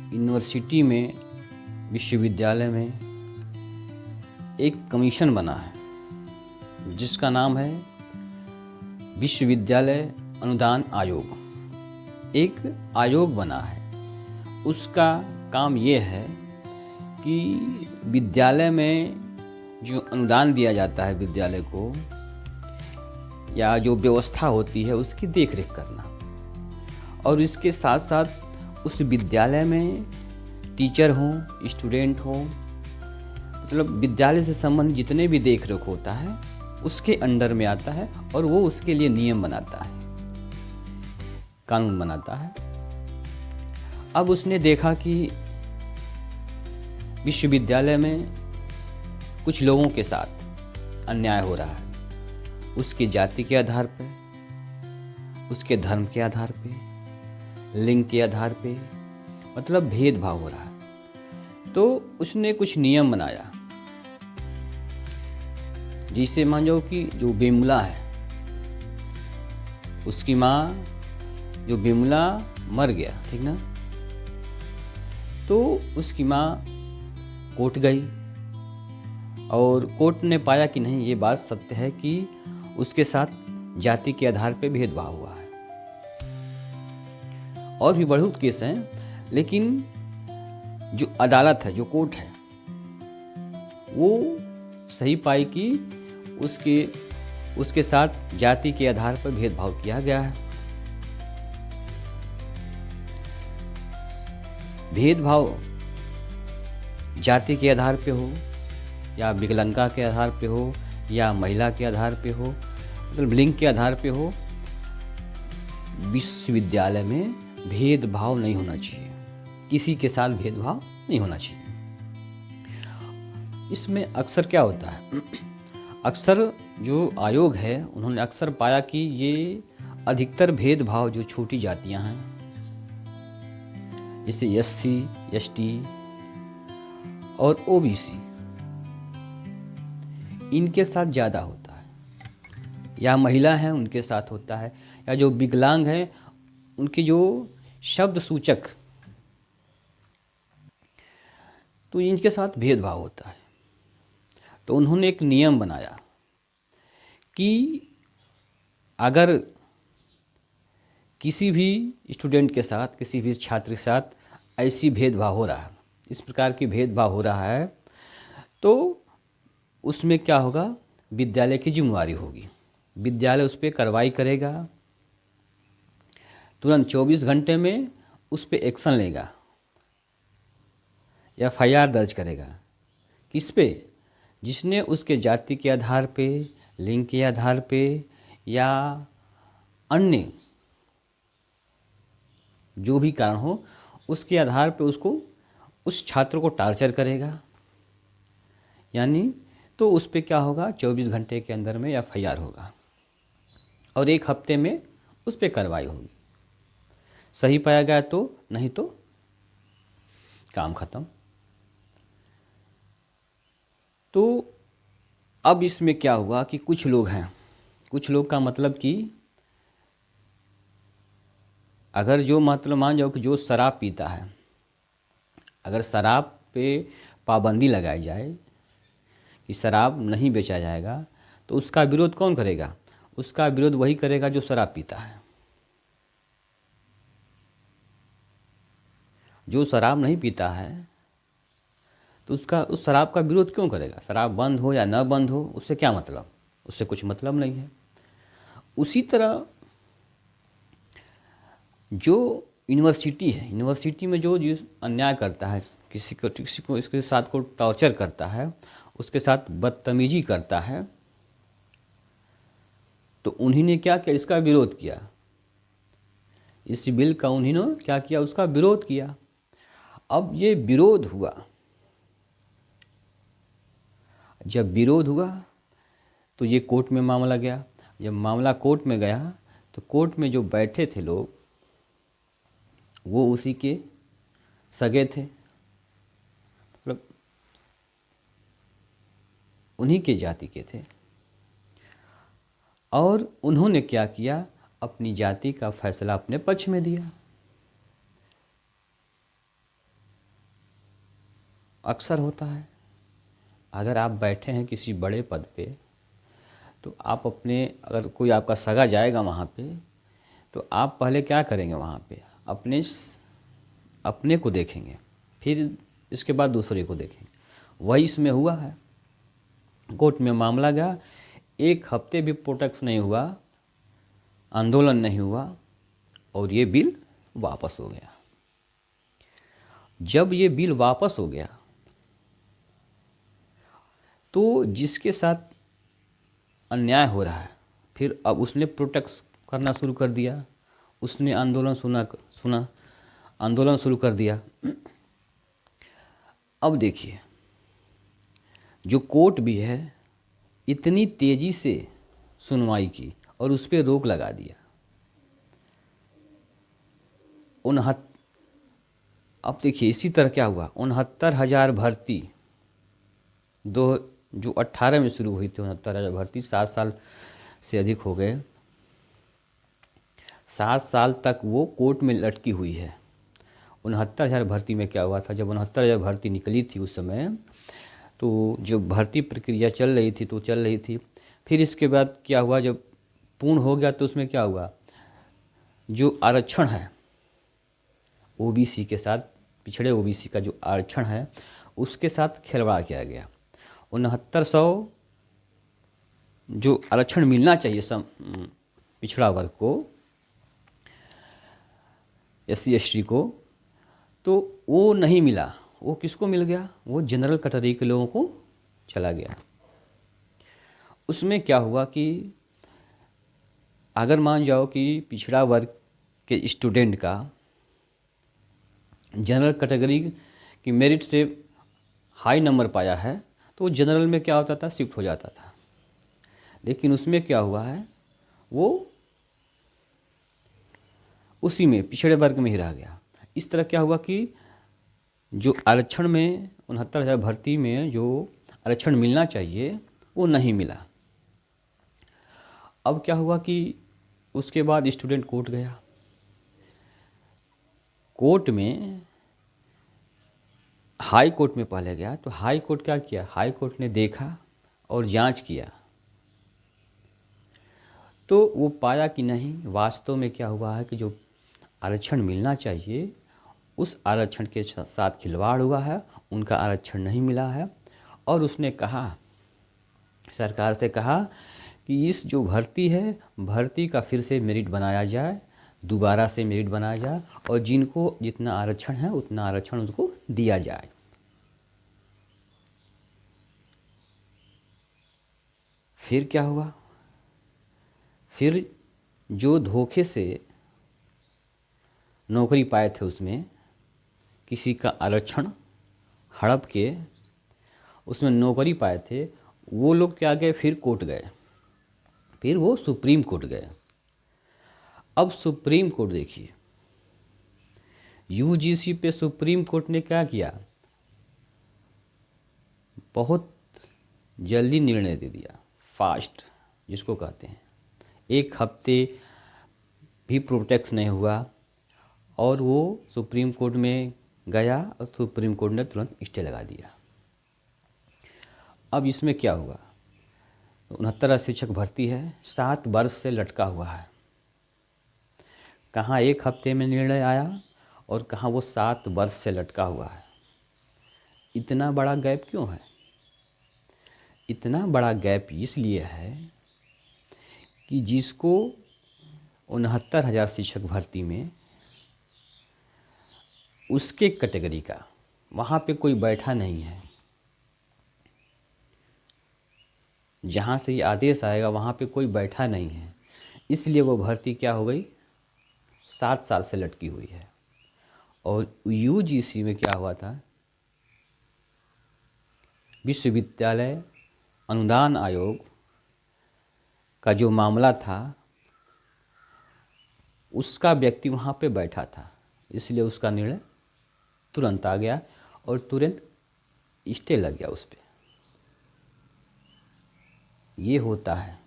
University में, विश्वविद्यालय में एक कमीशन बना है जिसका नाम है विश्वविद्यालय अनुदान आयोग। एक आयोग बना है, उसका काम ये है कि विद्यालय में जो अनुदान दिया जाता है विद्यालय को, या जो व्यवस्था होती है उसकी देखरेख करना, और इसके साथ साथ उस विद्यालय में टीचर हों, स्टूडेंट हों, मतलब विद्यालय से संबंधित जितने भी देखरेख होता है उसके अंडर में आता है, और वो उसके लिए नियम बनाता है, कानून बनाता है। अब उसने देखा कि विश्वविद्यालय में कुछ लोगों के साथ अन्याय हो रहा है, उसकी जाति के आधार पर, उसके धर्म के आधार पे, लिंग के आधार पे, मतलब भेदभाव हो रहा है। तो उसने कुछ नियम बनाया। जैसे मान लो कि जो बिमला है, उसकी माँ जो बिमला मर गया, ठीक ना, तो उसकी माँ कोर्ट गई और कोर्ट ने पाया कि नहीं, ये बात सत्य है कि उसके साथ जाति के आधार पे भेदभाव हुआ है। और भी बहुत केस हैं, लेकिन जो अदालत है, जो कोर्ट है, वो सही पाई कि उसके साथ जाति के आधार पर भेदभाव किया गया है। भेदभाव जाति के आधार पे हो, या विकलांगता के आधार पे हो, या महिला के आधार पे हो, मतलब लिंग के आधार पे हो, विश्वविद्यालय में भेदभाव नहीं होना चाहिए, किसी के साथ भेदभाव नहीं होना चाहिए। इसमें अक्सर क्या होता है, अक्सर जो आयोग है उन्होंने अक्सर पाया कि ये अधिकतर भेदभाव जो छोटी जातियां हैं, जैसे SC, ST और OBC, इनके साथ ज़्यादा होता है, या महिला हैं उनके साथ होता है, या जो विकलांग हैं उनके जो शब्द सूचक, तो इनके साथ भेदभाव होता है। तो उन्होंने एक नियम बनाया कि अगर किसी भी स्टूडेंट के साथ, किसी भी छात्र के साथ ऐसी भेदभाव हो रहा है, इस प्रकार की भेदभाव हो रहा है, तो उसमें क्या होगा, विद्यालय की जिम्मेवारी होगी। विद्यालय उस पर कार्रवाई करेगा, तुरंत 24 घंटे में उस पर एक्शन लेगा, FIR दर्ज करेगा। किस पे? जिसने उसके जाति के आधार पे, लिंग के आधार पे, या अन्य जो भी कारण हो, उसके आधार पे उसको, उस छात्र को टार्चर करेगा। यानी तो उस पे क्या होगा, 24 घंटे के अंदर में FIR होगा, और 1 हफ्ते में उस पे कार्रवाई होगी। सही पाया गया तो, नहीं तो काम खत्म। तो अब इसमें क्या हुआ कि कुछ लोग हैं, कुछ लोग का मतलब कि अगर जो, मतलब मान जाओ कि जो शराब पीता है, अगर शराब पे पाबंदी लगाई जाए कि शराब नहीं बेचा जाएगा, तो उसका विरोध कौन करेगा? उसका विरोध वही करेगा जो शराब पीता है। जो शराब नहीं पीता है तो उस शराब का विरोध क्यों करेगा? शराब बंद हो या न बंद हो, उससे क्या मतलब? उससे कुछ मतलब नहीं है। उसी तरह जो यूनिवर्सिटी है, यूनिवर्सिटी में जो जिस अन्याय करता है, किसी को इसके साथ को टॉर्चर करता है, उसके साथ बदतमीजी करता है, तो उन्हीं ने क्या किया, इसका विरोध किया। इस बिल का उन्होंने क्या किया, उसका विरोध किया। अब ये विरोध हुआ, जब विरोध हुआ तो ये कोर्ट में मामला गया। जब मामला कोर्ट में गया तो कोर्ट में जो बैठे थे लोग, वो उसी के सगे थे, मतलब उन्हीं के जाति के थे। और उन्होंने क्या किया, अपनी जाति का फैसला अपने पक्ष में दिया। अक्सर होता है। अगर आप बैठे हैं किसी बड़े पद पे, तो आप अपने, अगर कोई आपका सगा जाएगा वहाँ पे, तो आप पहले क्या करेंगे? वहाँ पे अपने को देखेंगे, फिर इसके बाद दूसरे को देखेंगे। वही इसमें हुआ है। कोर्ट में मामला गया, 1 हफ्ते भी प्रोटेक्ट नहीं हुआ, आंदोलन नहीं हुआ, और ये बिल वापस हो गया। जब ये बिल वापस हो गया, तो जिसके साथ अन्याय हो रहा है, फिर अब उसने प्रोटेस्ट करना शुरू कर दिया, उसने आंदोलन शुरू कर दिया। अब देखिए, जो कोर्ट भी है, इतनी तेज़ी से सुनवाई की और उस पर रोक लगा दिया। अब देखिए इसी तरह क्या हुआ, 69,000 भर्ती जो 18 में शुरू हुई थी, 69,000 भर्ती 7 साल से अधिक हो गए। 7 साल तक वो कोर्ट में लटकी हुई है। 69,000 भर्ती में क्या हुआ था, जब 69,000 भर्ती निकली थी उस समय, तो जो भर्ती प्रक्रिया चल रही थी तो चल रही थी। फिर इसके बाद क्या हुआ, जब पूर्ण हो गया तो उसमें क्या हुआ, जो आरक्षण है ओबीसी के साथ, पिछड़े ओबीसी का जो आरक्षण है उसके साथ खिलवाड़ किया गया। 6900 जो आरक्षण मिलना चाहिए पिछड़ा वर्ग को, SC ST को, तो वो नहीं मिला। वो किसको मिल गया? वो जनरल कैटेगरी के लोगों को चला गया। उसमें क्या हुआ कि अगर मान जाओ कि पिछड़ा वर्ग के स्टूडेंट का जनरल कैटेगरी की मेरिट से हाई नंबर पाया है, तो वो जनरल में क्या होता था, शिफ्ट हो जाता था। लेकिन उसमें क्या हुआ है, वो उसी में पिछड़े वर्ग में ही रह गया। इस तरह क्या हुआ कि जो आरक्षण में 69,000 भर्ती में जो आरक्षण मिलना चाहिए वो नहीं मिला। अब क्या हुआ कि उसके बाद स्टूडेंट कोर्ट गया। कोर्ट में, हाई कोर्ट में पहले गया, तो हाई कोर्ट क्या किया, हाई कोर्ट ने देखा और जांच किया, तो वो पाया कि नहीं, वास्तव में क्या हुआ है कि जो आरक्षण मिलना चाहिए उस आरक्षण के साथ खिलवाड़ हुआ है, उनका आरक्षण नहीं मिला है। और उसने कहा, सरकार से कहा कि इस जो भर्ती है, भर्ती का फिर से मेरिट बनाया जाए, दोबारा से मेरिट बनाया जाए, और जिनको जितना आरक्षण है उतना आरक्षण उनको दिया जाए। फिर क्या हुआ, फिर जो धोखे से नौकरी पाए थे, उसमें किसी का आरक्षण हड़प के उसमें नौकरी पाए थे, वो लोग क्या गए, फिर कोर्ट गए, फिर वो सुप्रीम कोर्ट गए। अब सुप्रीम कोर्ट देखिए, यूजीसी पे सुप्रीम कोर्ट ने क्या किया, बहुत जल्दी निर्णय दे दिया, फास्ट जिसको कहते हैं। 1 हफ्ते भी प्रोटेक्ट नहीं हुआ, और वो सुप्रीम कोर्ट में गया और सुप्रीम कोर्ट ने तुरंत स्टे लगा दिया। अब इसमें क्या हुआ, 69 शिक्षक भर्ती है, 7 वर्ष से लटका हुआ है। कहाँ 1 हफ्ते में निर्णय आया और कहाँ वो 7 वर्ष से लटका हुआ है। इतना बड़ा गैप क्यों है? इतना बड़ा गैप इसलिए है कि जिसको 69,000 शिक्षक भर्ती में उसके कैटेगरी का वहाँ पे कोई बैठा नहीं है। जहाँ से ये आदेश आएगा वहाँ पे कोई बैठा नहीं है, इसलिए वो भर्ती क्या हो गई, 7 साल से लटकी हुई है। और यूजीसी में क्या हुआ था, विश्वविद्यालय अनुदान आयोग का जो मामला था, उसका व्यक्ति वहाँ पे बैठा था, इसलिए उसका निर्णय तुरंत आ गया और तुरंत स्टे लग गया उस पर। ये होता है।